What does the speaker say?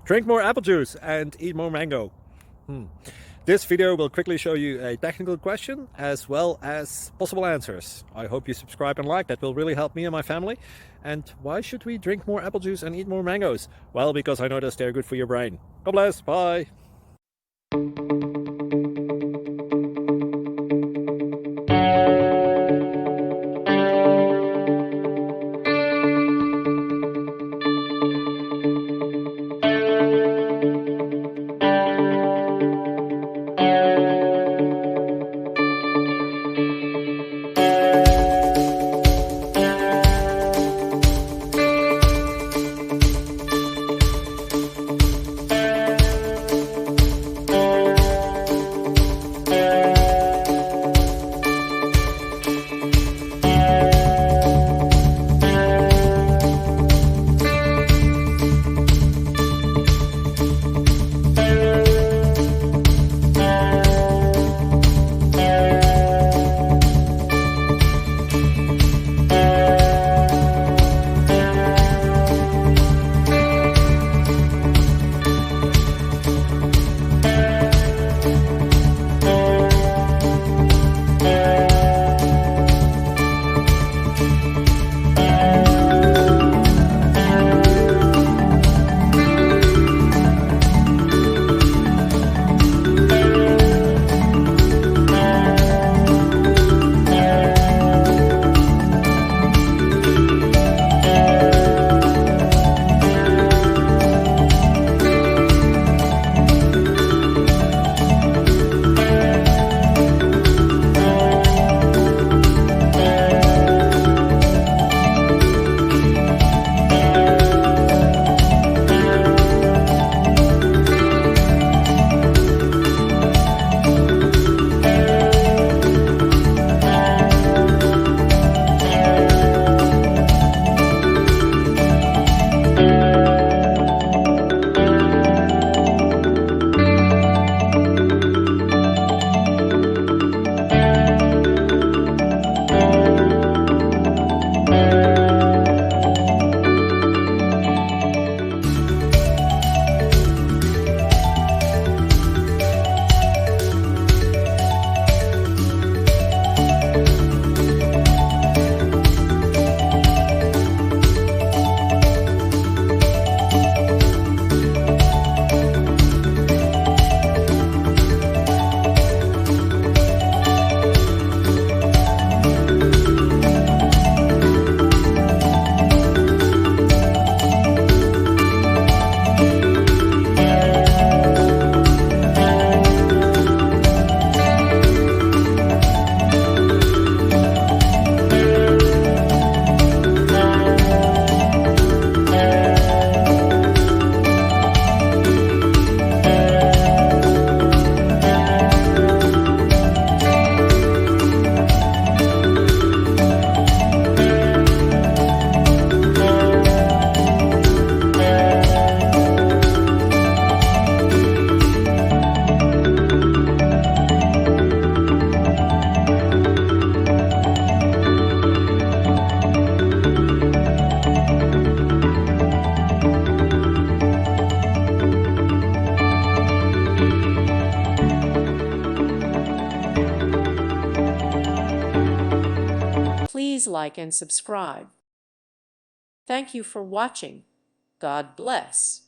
Drink more apple juice and eat more mango. This video will quickly show you a technical question as well as possible answers. I hope you subscribe and like, that will really help me and my family. And why should we drink more apple juice and eat more mangoes? Well, because I noticed they're good for your brain. God bless, bye. Please like and subscribe. Thank you for watching. God bless.